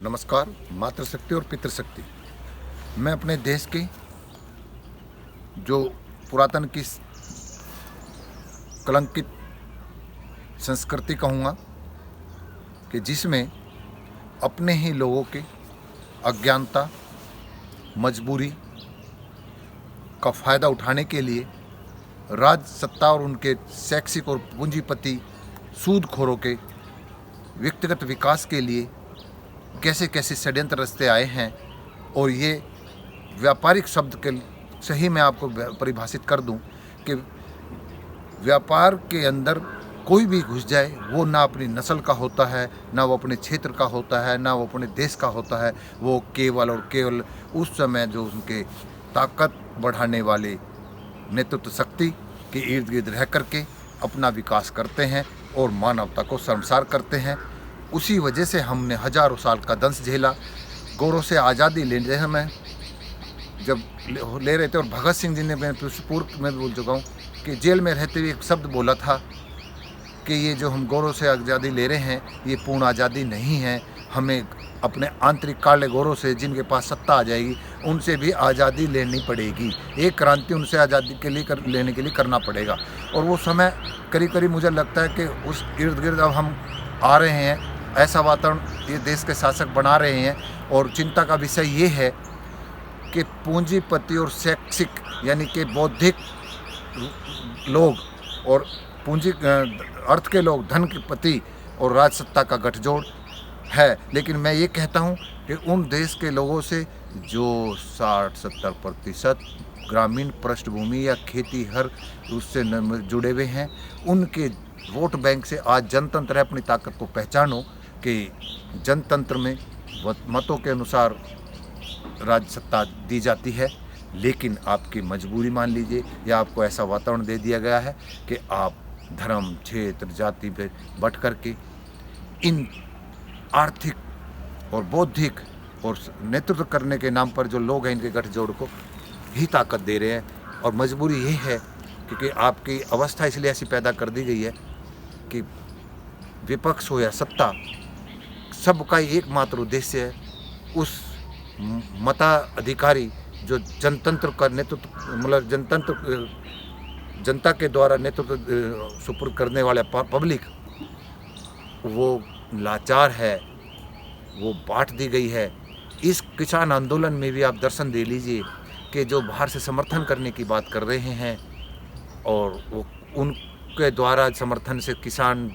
नमस्कार। मातृशक्ति और पितृशक्ति। मैं अपने देश की जो पुरातन की कलंकित संस्कृति कहूँगा कि जिसमें अपने ही लोगों की अज्ञानता, मजबूरी का फ़ायदा उठाने के लिए राज सत्ता और उनके शैक्षिक और पूंजीपति सूदखोरों के व्यक्तिगत विकास के लिए कैसे कैसे षड्यंत्र रचते आए हैं। और ये व्यापारिक शब्द के सही मैं आपको परिभाषित कर दूं कि व्यापार के अंदर कोई भी घुस जाए, वो ना अपनी नस्ल का होता है, ना वो अपने क्षेत्र का होता है, ना वो अपने देश का होता है। वो केवल और केवल उस समय जो उनके ताकत बढ़ाने वाले नेतृत्व शक्ति के इर्द गिर्द रह करके अपना विकास करते हैं और मानवता को शर्मसार करते हैं। उसी वजह से हमने हजारों साल का दंश झेला। गोरों से आज़ादी लेने में जब ले रहे थे, और भगत सिंह जी ने, मैं पूर्व में बोल चुका हूँ कि जेल में रहते हुए एक शब्द बोला था कि ये जो हम गोरों से आज़ादी ले रहे हैं ये पूर्ण आज़ादी नहीं है। हमें अपने आंतरिक काले गोरों से, जिनके पास सत्ता आ जाएगी, उनसे भी आज़ादी लेनी पड़ेगी। एक क्रांति उनसे आज़ादी के लिए लेने के लिए करना पड़ेगा। और वो समय करीब करीब मुझे लगता है कि उस इर्द गिर्द अब हम आ रहे हैं। ऐसा वातावरण ये देश के शासक बना रहे हैं। और चिंता का विषय ये है कि पूंजीपति और शैक्षिक यानी कि बौद्धिक लोग और पूंजी अर्थ के लोग, धन के पति और राजसत्ता का गठजोड़ है। लेकिन मैं ये कहता हूँ कि उन देश के लोगों से जो 60-70% ग्रामीण पृष्ठभूमि या खेती हर उससे जुड़े हुए हैं, उनके वोट बैंक से आज जनतंत्र है। अपनी ताकत को पहचानो कि जनतंत्र में मतों के अनुसार राजसत्ता दी जाती है, लेकिन आपकी मजबूरी मान लीजिए या आपको ऐसा वातावरण दे दिया गया है कि आप धर्म, क्षेत्र, जाति पे बट करके इन आर्थिक और बौद्धिक और नेतृत्व करने के नाम पर जो लोग हैं, इनके गठजोड़ को ही ताकत दे रहे हैं। और मजबूरी ये है क्योंकि आपकी अवस्था इसलिए ऐसी पैदा कर दी गई है कि विपक्ष हो या सत्ता, सबका एकमात्र उद्देश्य है उस मताधिकारी जो जनतंत्र का नेतृत्व, मतलब जनता के द्वारा नेतृत्व सुपुर्द करने वाले पब्लिक, वो लाचार है, वो बांट दी गई है। इस किसान आंदोलन में भी आप दर्शन दे लीजिए कि जो बाहर से समर्थन करने की बात कर रहे हैं और वो उनके द्वारा समर्थन से किसान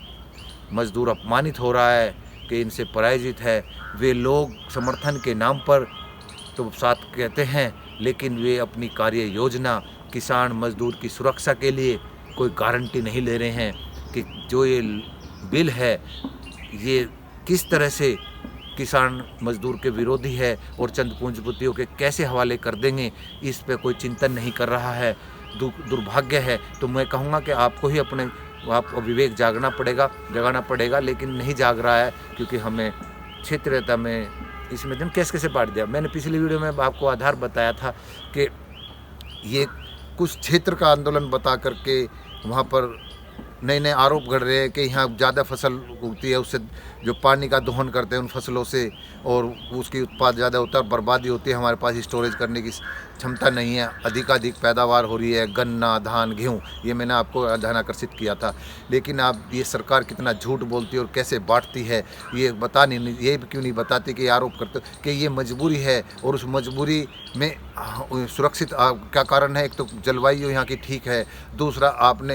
मजदूर अपमानित हो रहा है कि इनसे पराजित है। वे लोग समर्थन के नाम पर तो साथ कहते हैं, लेकिन वे अपनी कार्य योजना किसान मजदूर की सुरक्षा के लिए कोई गारंटी नहीं ले रहे हैं कि जो ये बिल है ये किस तरह से किसान मजदूर के विरोधी है और चंद पूंजीपतियों के कैसे हवाले कर देंगे, इस पे कोई चिंतन नहीं कर रहा है। दुर्भाग्य है। तो मैं कहूँगा कि आपको ही आपको विवेक जगाना पड़ेगा, लेकिन नहीं जाग रहा है क्योंकि हमें क्षेत्रीयता में इसमें दिन कैसे बांट दिया। मैंने पिछली वीडियो में आपको आधार बताया था कि ये कुछ क्षेत्र का आंदोलन बता करके वहाँ पर नए नए आरोप घड़ रहे हैं कि यहाँ ज़्यादा फसल उगती है, उससे जो पानी का दोहन करते हैं उन फसलों से, और उसकी उत्पाद ज़्यादा होता है, बर्बादी होती है। हमारे पास स्टोरेज करने की क्षमता नहीं है, अधिक पैदावार हो रही है, गन्ना, धान, गेहूँ, ये मैंने आपको ध्यान आकर्षित किया था। लेकिन आप ये सरकार कितना झूठ बोलती है और कैसे बांटती है ये ये क्यों नहीं बताती कि आरोप करते कि ये मजबूरी है। और उस मजबूरी में सुरक्षित क्या कारण है? एक तो जलवायु यहाँ की ठीक है, दूसरा आपने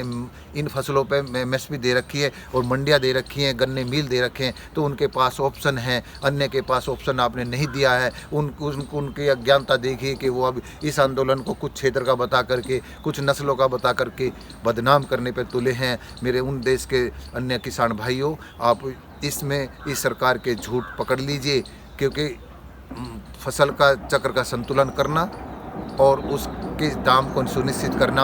इन फसलों पे MSP दे रखी है और मंडियाँ दे रखी हैं, गन्ने मिल दे रखे हैं, तो उनके पास ऑप्शन है, अन्य के पास ऑप्शन आपने नहीं दिया है। उनकी अज्ञानता देखिए कि वो अब इस आंदोलन को कुछ क्षेत्र का बता करके, कुछ नस्लों का बता करके बदनाम करने पर तुले हैं। मेरे उन देश के अन्य किसान भाइयों, आप इसमें इस सरकार के झूठ पकड़ लीजिए, क्योंकि फसल का चक्र का संतुलन करना और उसके दाम को सुनिश्चित करना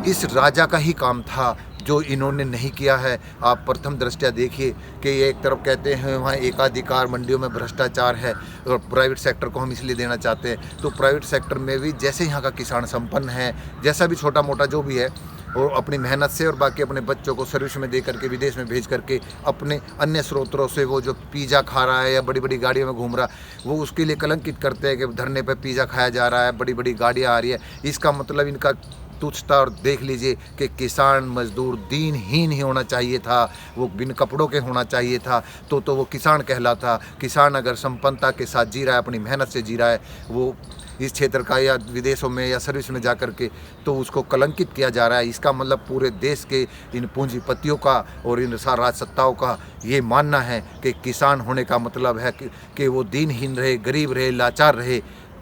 इस राजा का ही काम था, जो इन्होंने नहीं किया है। आप प्रथम दृष्टया देखिए कि ये एक तरफ कहते हैं वहाँ एकाधिकार, मंडियों में भ्रष्टाचार है और प्राइवेट सेक्टर को हम इसलिए देना चाहते हैं। तो प्राइवेट सेक्टर में भी जैसे यहाँ का किसान संपन्न है, जैसा भी छोटा मोटा जो भी है, और अपनी मेहनत से और बाकी अपने बच्चों को सर्विस में दे करके विदेश में भेज करके अपने अन्य स्रोतों से वो जो पिज़्ज़ा खा रहा है या बड़ी बड़ी गाड़ियों में घूम रहा है, वो उसके लिए कलंकित करते हैं कि धरने पर पिज़्ज़ा खाया जा रहा है, बड़ी बड़ी गाड़ियाँ आ रही है। इसका मतलब इनका तुच्छता। और देख लीजिए कि किसान मजदूर दीनहीन ही होना चाहिए था, वो बिन कपड़ों के होना चाहिए था, तो वो किसान कहलाता। किसान अगर संपन्नता के साथ जी रहा है, अपनी मेहनत से जी रहा है, वो इस क्षेत्र का या विदेशों में या सर्विस में जा कर के, तो उसको कलंकित किया जा रहा है। इसका मतलब पूरे देश के इन पूंजीपतियों का और इन राजसत्ताओं का ये मानना है कि किसान होने का मतलब है कि वो दीनहीन रहे, गरीब रहे, लाचार रहे।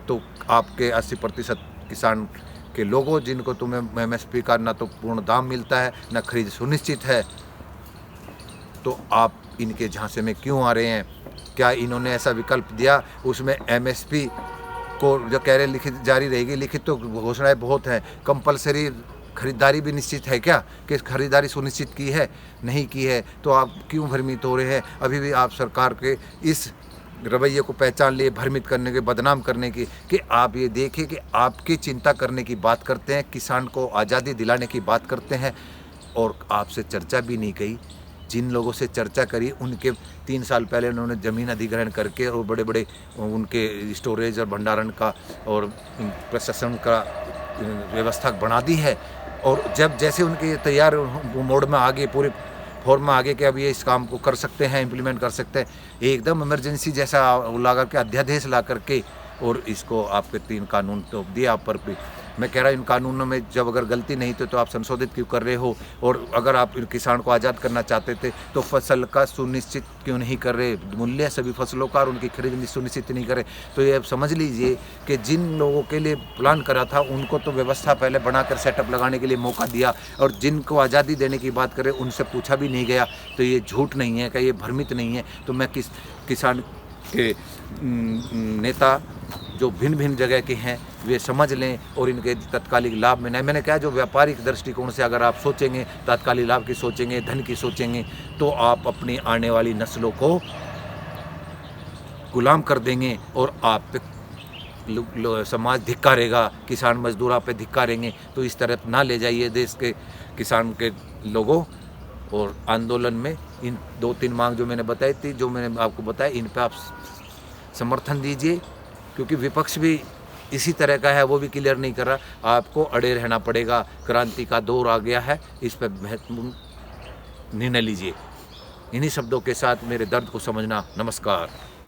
तो आपके 80% किसान के लोगों जिनको तुम्हें MSP का ना तो पूर्ण दाम मिलता है, ना खरीद सुनिश्चित है, तो आप इनके झांसे में क्यों आ रहे हैं? क्या इन्होंने ऐसा विकल्प दिया उसमें MSP को जो कह रहे लिखित जारी रहेगी? लिखित तो घोषणाएं बहुत हैं, कंपलसरी खरीदारी भी निश्चित है क्या कि खरीदारी सुनिश्चित की है? नहीं की है, तो आप क्यों भ्रमित हो रहे हैं? अभी भी आप सरकार के इस रवैये को पहचान लिए, भ्रमित करने के, बदनाम करने की, कि आप ये देखें कि आपकी चिंता करने की बात करते हैं, किसान को आज़ादी दिलाने की बात करते हैं, और आपसे चर्चा भी नहीं कही। जिन लोगों से चर्चा करी उनके 3 साल पहले उन्होंने ज़मीन अधिग्रहण करके और बड़े बड़े उनके स्टोरेज और भंडारण का और प्रशासन का व्यवस्था बना दी है। और जब जैसे उनके तैयार मोड में आगे, पूरे फॉर्म में आगे कि अब ये इस काम को कर सकते हैं, इम्प्लीमेंट कर सकते हैं, एकदम इमरजेंसी जैसा ला करके, अध्यादेश ला करके, और इसको आपके 3 कानून तो दिए आप पर भी। मैं कह रहा हूँ इन कानूनों में जब अगर गलती नहीं थी तो आप संशोधित क्यों कर रहे हो? और अगर आप किसान को आज़ाद करना चाहते थे तो फसल का सुनिश्चित क्यों नहीं कर रहे, मूल्य सभी फसलों का, और उनकी खरीद सुनिश्चित नहीं करे? तो ये समझ लीजिए कि जिन लोगों के लिए प्लान करा था उनको तो व्यवस्था पहले बनाकर सेटअप लगाने के लिए मौका दिया, और जिनको आज़ादी देने की बात करें उनसे पूछा भी नहीं गया। तो ये झूठ नहीं है, कि ये भ्रमित नहीं है। तो मैं किसान के नेता जो भिन्न भिन्न जगह के हैं वे समझ लें और इनके तत्कालिक लाभ में नहीं। मैंने कहा जो व्यापारिक दृष्टिकोण से अगर आप सोचेंगे, तात्कालिक लाभ की सोचेंगे, धन की सोचेंगे, तो आप अपनी आने वाली नस्लों को गुलाम कर देंगे और आप पे समाज धिक्कारेगा, किसान मजदूर आप पे धिक्कारेंगे। तो इस तरफ ना ले जाइए देश के किसान के लोगों। और आंदोलन में इन 2-3 मांग जो मैंने बताई थी, जो मैंने आपको बताया, इन पे आप समर्थन दीजिए, क्योंकि विपक्ष भी इसी तरह का है, वो भी क्लियर नहीं कर रहा। आपको अड़े रहना पड़ेगा, क्रांति का दौर आ गया है, इस पर महत्वपूर्ण निर्णय लीजिए। इन्हीं शब्दों के साथ मेरे दर्द को समझना। नमस्कार।